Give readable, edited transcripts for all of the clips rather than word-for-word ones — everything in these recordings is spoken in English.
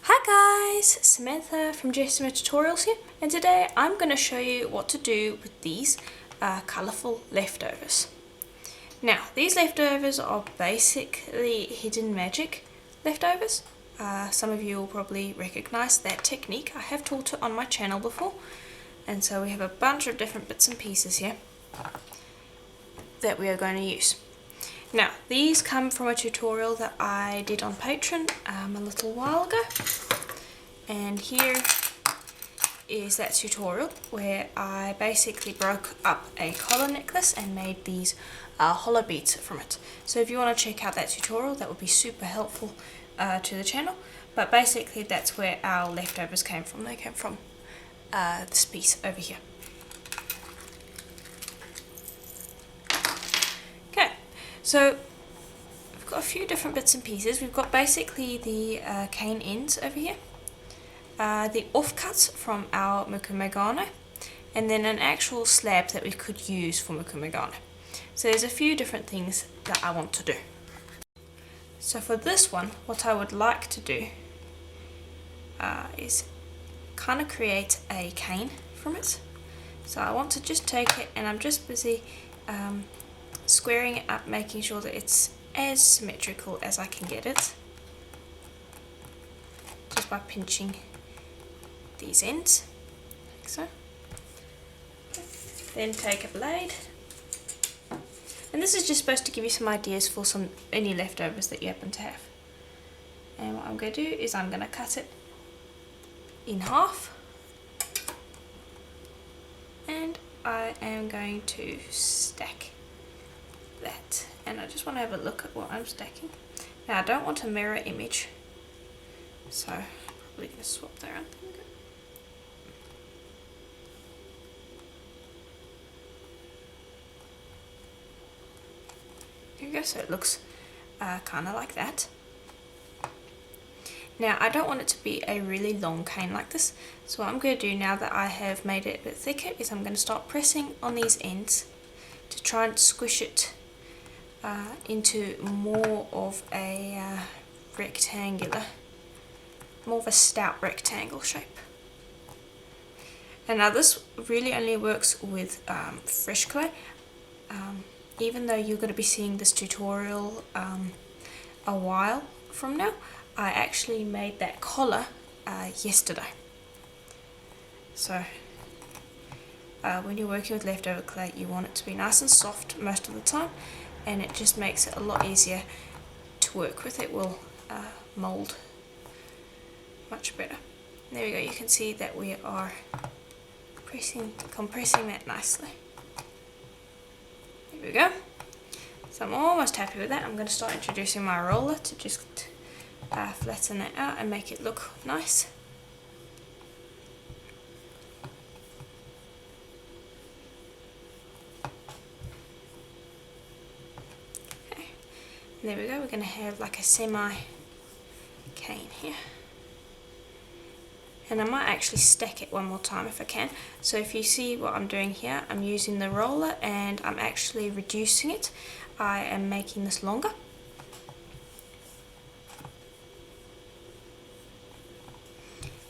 Hi guys, Samantha from Jessama Tutorials here, and today I'm going to show you what to do with these colourful leftovers. Now, these leftovers are basically hidden magic leftovers. Some of you will probably recognise that technique. I have taught it on my channel before, and so we have a bunch of different bits and pieces here that we are going to use. Now, these come from a tutorial that I did on Patreon a little while ago, and here is that tutorial where I basically broke up a collar necklace and made these hollow beads from it. So if you want to check out that tutorial, that would be super helpful to the channel, but basically that's where our leftovers came from. They came from this piece over here. So we've got a few different bits and pieces. We've got basically the cane ends over here, the offcuts from our mukumegano, and then an actual slab that we could use for mukumegano. So there's a few different things that I want to do. So for this one, what I would like to do is kind of create a cane from it. So I want to just take it, and I'm just busy squaring it up, making sure that it's as symmetrical as I can get it, just by pinching these ends, like so. Then take a blade, and this is just supposed to give you some ideas for any leftovers that you happen to have. And what I'm going to do is I'm going to cut it in half, and I am going to stack that, and I just want to have a look at what I'm stacking. Now I don't want a mirror image, so I'm probably going to swap that around. There we go, so it looks kind of like that. Now I don't want it to be a really long cane like this, so what I'm going to do now that I have made it a bit thicker is I'm going to start pressing on these ends to try and squish it into more of a more of a stout rectangle shape. And now this really only works with fresh clay. Even though you're going to be seeing this tutorial a while from now, I actually made that collar yesterday. So when you're working with leftover clay, you want it to be nice and soft most of the time, and it just makes it a lot easier to work with. It will mould much better. There we go, you can see that we are compressing that nicely. There we go. So I'm almost happy with that. I'm going to start introducing my roller to just flatten it out and make it look nice. There we go, we're going to have like a semi cane here. And I might actually stack it one more time if I can. So if you see what I'm doing here, I'm using the roller and I'm actually reducing it. I am making this longer.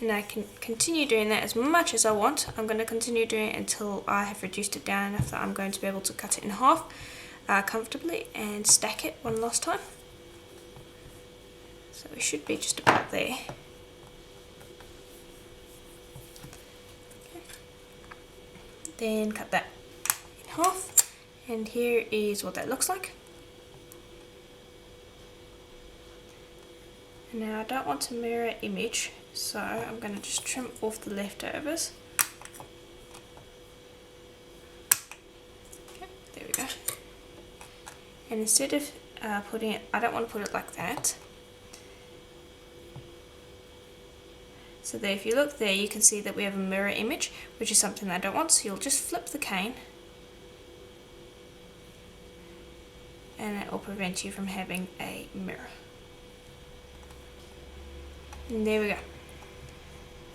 And I can continue doing that as much as I want. I'm going to continue doing it until I have reduced it down enough that I'm going to be able to cut it in half comfortably and stack it one last time. So we should be just about there. Okay. Then cut that in half, and here is what that looks like. And now I don't want a mirror image, so I'm going to just trim off the leftovers. Okay, there we go. And instead of putting it, I don't want to put it like that. So there, if you look there, you can see that we have a mirror image, which is something that I don't want. So you'll just flip the cane, and it will prevent you from having a mirror. And there we go.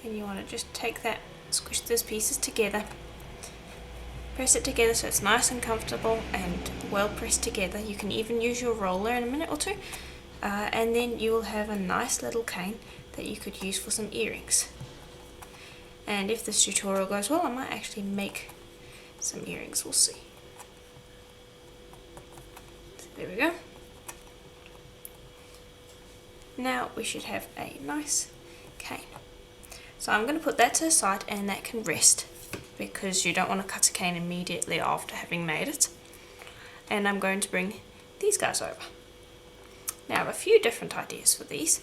And you want to just take that, squish those pieces together, press it together so it's nice and comfortable and well pressed together. You can even use your roller in a minute or two, and then you will have a nice little cane that you could use for some earrings. And if this tutorial goes well, I might actually make some earrings, we'll see. So there we go. Now we should have a nice cane. So I'm going to put that to the side, and that can rest because you don't want to cut a cane immediately after having made it. And I'm going to bring these guys over. Now I have a few different ideas for these.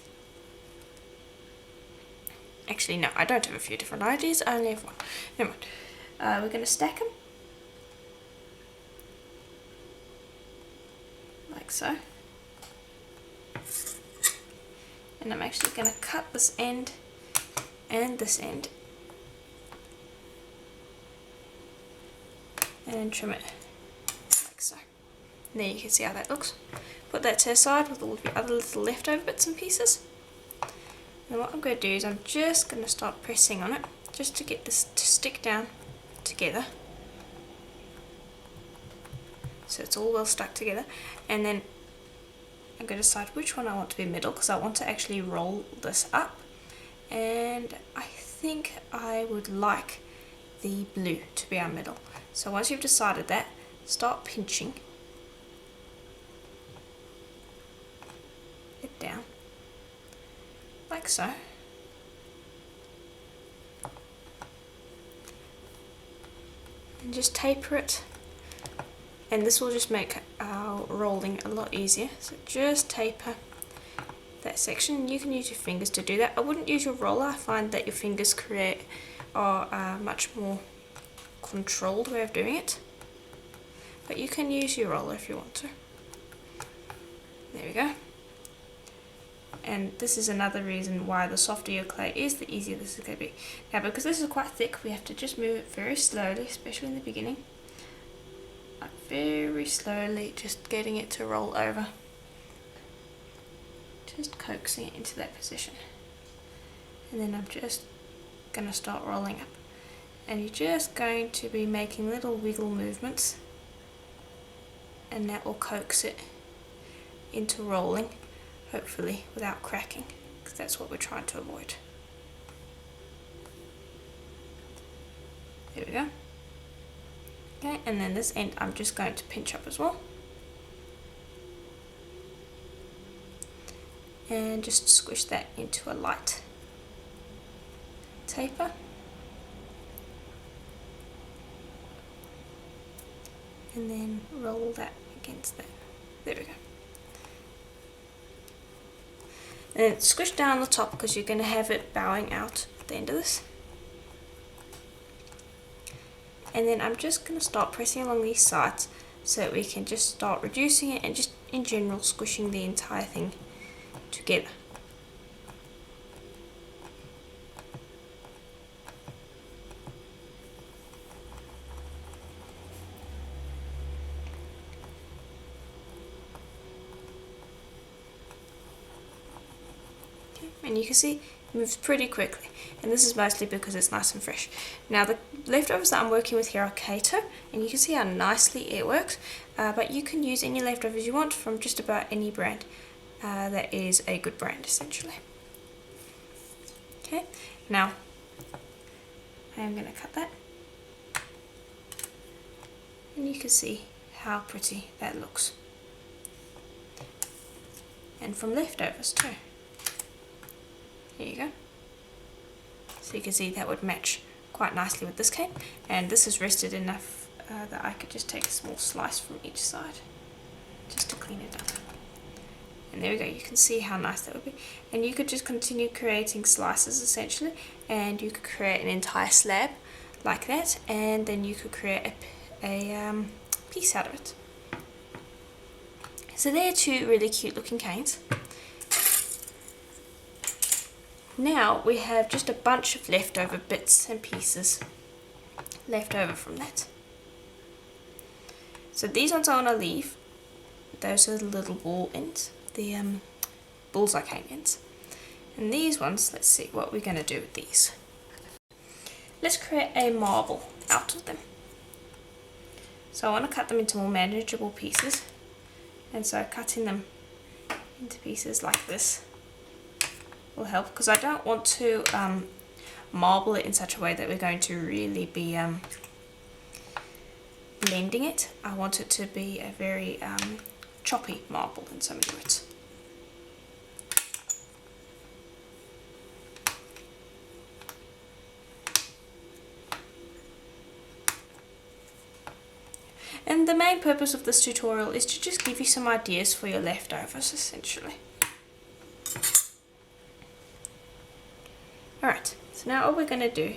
Actually no, I don't have a few different ideas, I only have one. Never mind. We're going to stack them. Like so. And I'm actually going to cut this end and this end and trim it like so. And there you can see how that looks. Put that to the side with all of your other little leftover bits and pieces. And what I'm going to do is I'm just going to start pressing on it just to get this to stick down together. So it's all well stuck together. And then I'm going to decide which one I want to be middle, because I want to actually roll this up. And I think I would like the blue to be our middle. So once you've decided that, start pinching it down like so. And just taper it, and this will just make our rolling a lot easier. So just taper that section. You can use your fingers to do that. I wouldn't use your roller. I find that your fingers are a much more controlled way of doing it, but you can use your roller if you want to. There we go. And this is another reason why the softer your clay is, the easier this is going to be. Now because this is quite thick, we have to just move it very slowly, especially in the beginning. Like very slowly, just getting it to roll over. Just coaxing it into that position. And then I'm just going to start rolling up. And you're just going to be making little wiggle movements, and that will coax it into rolling, hopefully without cracking, because that's what we're trying to avoid. There we go. Okay, and then this end I'm just going to pinch up as well. And just squish that into a light taper. And then roll that against that. There we go. And then squish down the top, because you're going to have it bowing out at the end of this. And then I'm just going to start pressing along these sides so that we can just start reducing it and just in general squishing the entire thing together. And you can see it moves pretty quickly, and this is mostly because it's nice and fresh. Now the leftovers that I'm working with here are Kato, and you can see how nicely it works, but you can use any leftovers you want from just about any brand that is a good brand essentially. Okay, now I am going to cut that, and you can see how pretty that looks, and from leftovers too. There you go. So you can see that would match quite nicely with this cane, and this is rested enough that I could just take a small slice from each side just to clean it up. And there we go, you can see how nice that would be. And you could just continue creating slices essentially, and you could create an entire slab like that, and then you could create a piece out of it. So they're two really cute looking canes. Now we have just a bunch of leftover bits and pieces left over from that. So these ones I want to leave. Those are the little ball ends, the bullseye cane ends. And these ones, let's see what we're going to do with these. Let's create a marble out of them. So I want to cut them into more manageable pieces. And so cutting them into pieces like this will help, because I don't want to marble it in such a way that we're going to really be blending it. I want it to be a very choppy marble in so many words. And the main purpose of this tutorial is to just give you some ideas for your leftovers, essentially. Alright, so now all we're going to do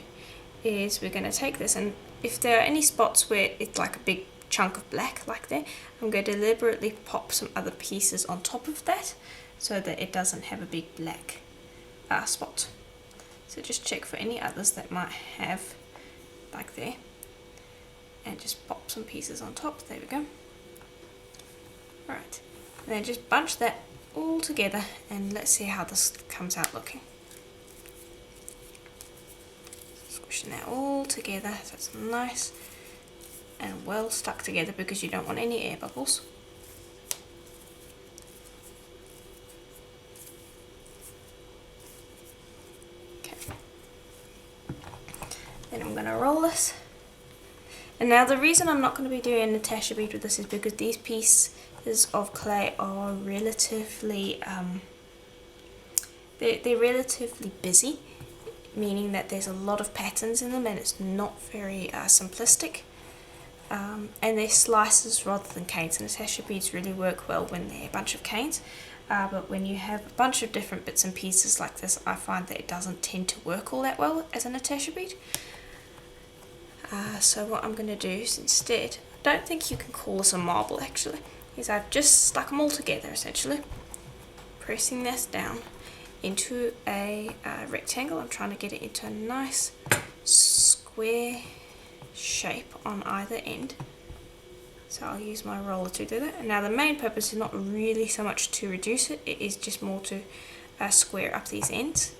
is we're going to take this, and if there are any spots where it's like a big chunk of black like there, I'm going to deliberately pop some other pieces on top of that so that it doesn't have a big black spot. So just check for any others that might have like there, and just pop some pieces on top. There we go. Alright, and then just bunch that all together, and let's see how this comes out looking. Squishing that all together so it's nice and well stuck together, because you don't want any air bubbles. Okay. Then I'm going to roll this. And now the reason I'm not going to be doing a Natasha bead with this is because these pieces of clay are relatively, they're relatively busy, meaning that there's a lot of patterns in them and it's not very simplistic. And they're slices rather than canes, and Natasha beads really work well when they're a bunch of canes. But when you have a bunch of different bits and pieces like this, I find that it doesn't tend to work all that well as a Natasha bead. So what I'm going to do is instead, I don't think you can call this a marble actually, is I've just stuck them all together essentially, pressing this down into a rectangle. I'm trying to get it into a nice square shape on either end. So I'll use my roller to do that. And now the main purpose is not really so much to reduce it, it is just more to square up these ends.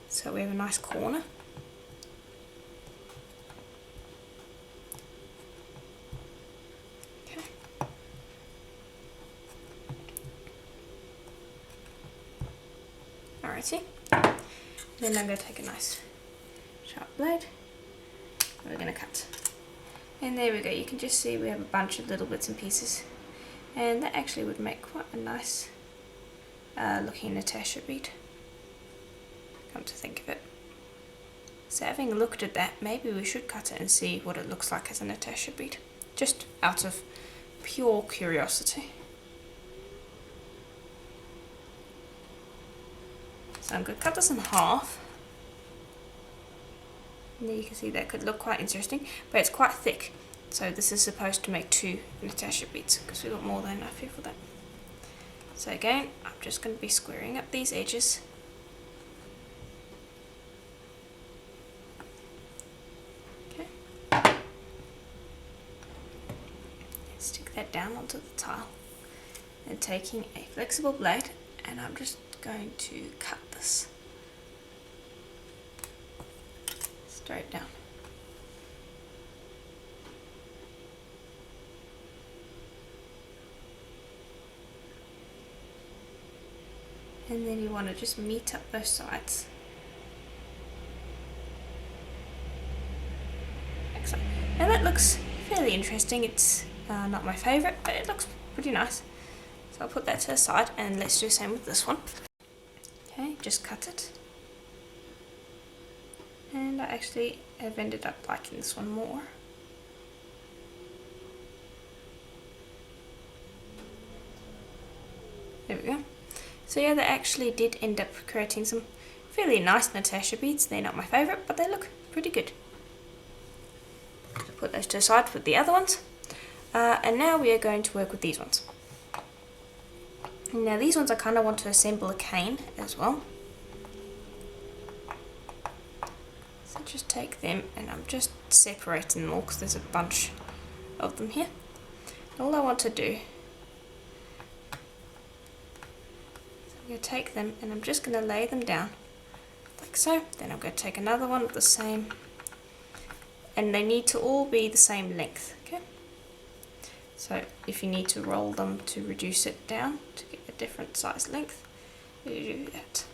So we have a nice corner. Alrighty, then I'm going to take a nice sharp blade and we're going to cut. And there we go, you can just see we have a bunch of little bits and pieces, and that actually would make quite a nice looking Natasha bead, come to think of it. So having looked at that, maybe we should cut it and see what it looks like as a Natasha bead, just out of pure curiosity. So I'm going to cut this in half. And there you can see that could look quite interesting, but it's quite thick. So this is supposed to make 2 Natasha beads, because we've got more than enough here for that. So again, I'm just going to be squaring up these edges. Okay. Stick that down onto the tile. And taking a flexible blade, and I'm just going to cut this straight down. And then you want to just meet up those sides. Excellent. And that looks fairly interesting. It's not my favourite, but it looks pretty nice. So I'll put that to the side, and let's do the same with this one. Okay, just cut it. And I actually have ended up liking this one more. There we go. So yeah, they actually did end up creating some fairly nice Natasha beads. They're not my favourite, but they look pretty good. So put those to the side with the other ones. And now we are going to work with these ones. Now these ones I kind of want to assemble a cane as well. So just take them, and I'm just separating them all because there's a bunch of them here. And all I want to do, I'm going to take them and I'm just going to lay them down like so. Then I'm going to take another one of the same, and they need to all be the same length. Okay. So if you need to roll them to reduce it down to get a different size length, do that.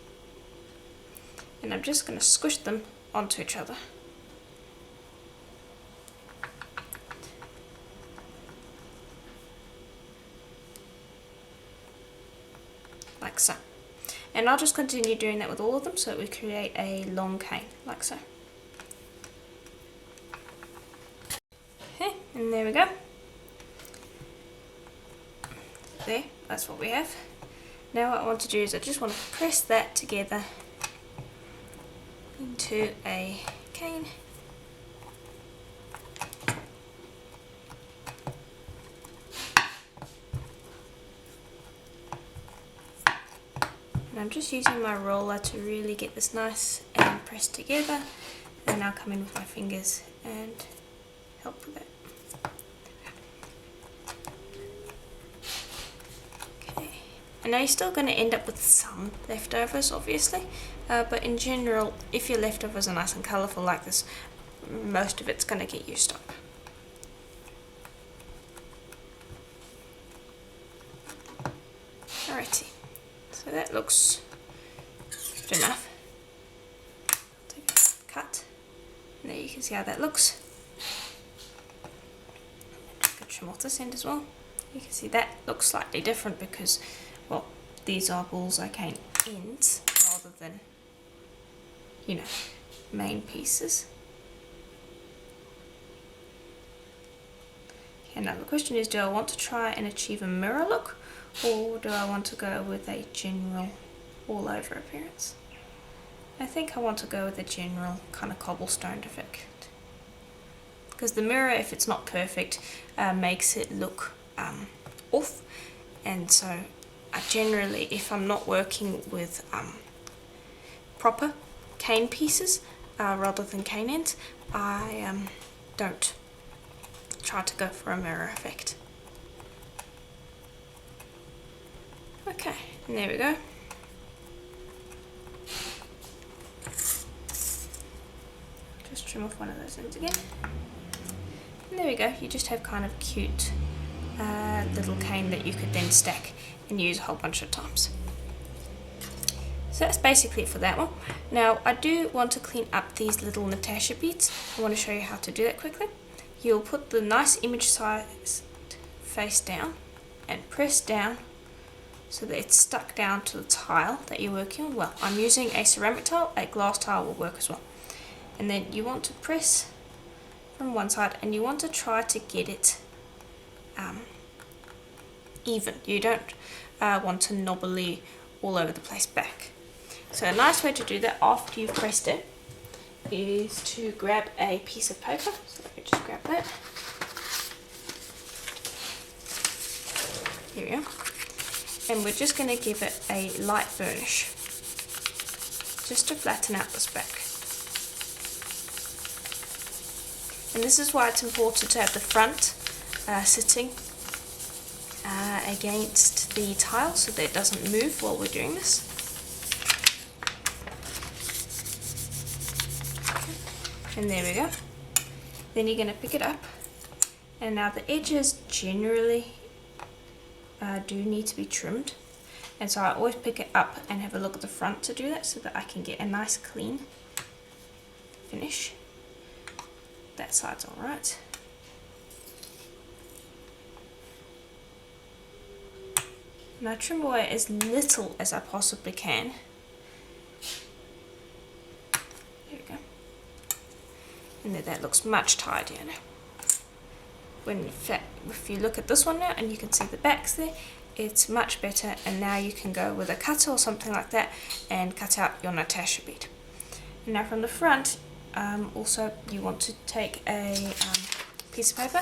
And I'm just going to squish them onto each other. Like so. And I'll just continue doing that with all of them so that we create a long cane, like so. Okay, and there we go. There, that's what we have. Now what I want to do is I just want to press that together into a cane. And I'm just using my roller to really get this nice and pressed together. And I'll come in with my fingers and help with it. Okay. And now you're still going to end up with some leftovers, obviously. But in general, if your leftovers are nice and colourful like this, most of it's going to get used up. Alrighty. So that looks good enough. Take a cut. And there you can see how that looks. Just gonna trim off this end as well. You can see that looks slightly different because, well, these are bullseye cane ends rather than, you know, main pieces. Okay, now the question is, do I want to try and achieve a mirror look, or do I want to go with a general all over appearance? I think I want to go with a general kind of cobblestone effect. Because the mirror, if it's not perfect, makes it look off. And so I generally, if I'm not working with proper cane pieces rather than cane ends, I don't try to go for a mirror effect. Okay, and there we go. Just trim off one of those ends again. And there we go, you just have kind of cute little cane that you could then stack and use a whole bunch of times. So that's basically it for that one. Now I do want to clean up these little Natasha beads. I want to show you how to do that quickly. You'll put the nice image size face down and press down so that it's stuck down to the tile that you're working on. Well, I'm using a ceramic tile, a glass tile will work as well. And then you want to press from one side and you want to try to get it even. You don't want to knobbly all over the place back. So a nice way to do that after you've pressed it is to grab a piece of paper. So let me just grab that. Here we go. And we're just going to give it a light burnish, just to flatten out this back. And this is why it's important to have the front sitting against the tile so that it doesn't move while we're doing this. And there we go. Then you're going to pick it up, and now the edges generally do need to be trimmed, and so I always pick it up and have a look at the front to do that so that I can get a nice clean finish. That side's alright. And I trim away as little as I possibly can. There we go. And then that looks much tidier now. When in fact, if you look at this one now and you can see the backs there, it's much better, and now you can go with a cutter or something like that and cut out your Natasha bead. And now from the front, also you want to take a piece of paper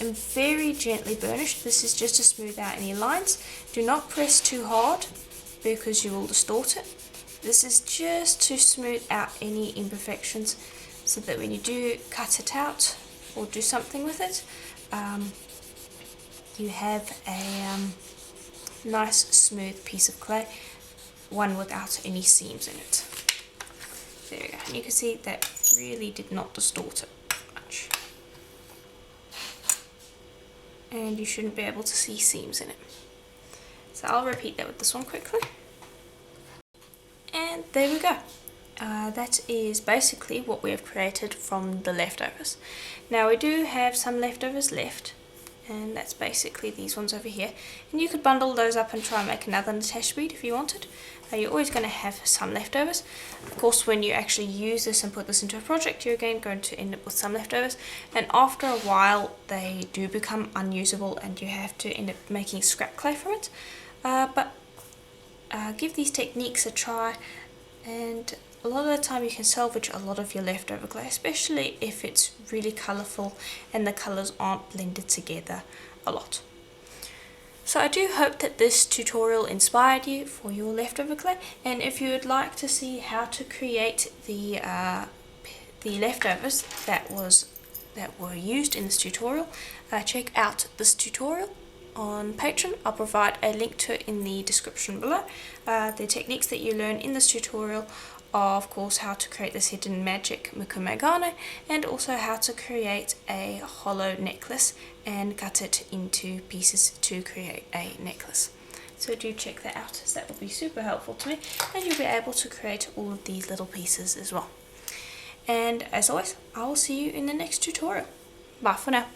and very gently burnish. This is just to smooth out any lines. Do not press too hard because you will distort it. This is just to smooth out any imperfections so that when you do cut it out or do something with it, you have a nice smooth piece of clay, one without any seams in it. There we go, and you can see that really did not distort it much. And you shouldn't be able to see seams in it. So I'll repeat that with this one quickly. And there we go. That is basically what we have created from the leftovers. Now we do have some leftovers left, and that's basically these ones over here, and you could bundle those up and try and make another Natasha bead if you wanted. You're always going to have some leftovers. Of course, when you actually use this and put this into a project, you're again going to end up with some leftovers, and after a while they do become unusable and you have to end up making scrap clay from it. But give these techniques a try, and a lot of the time you can salvage a lot of your leftover clay, especially if it's really colourful and the colours aren't blended together a lot. So I do hope that this tutorial inspired you for your leftover clay, and if you would like to see how to create the leftovers that were used in this tutorial, check out this tutorial on Patreon. I'll provide a link to it in the description below. The techniques that you learn in this tutorial are, of course, how to create this hidden magic mukumegane, and also how to create a hollow necklace and cut it into pieces to create a necklace. So do check that out, as that will be super helpful to me, and you'll be able to create all of these little pieces as well. And as always, I will see you in the next tutorial. Bye for now.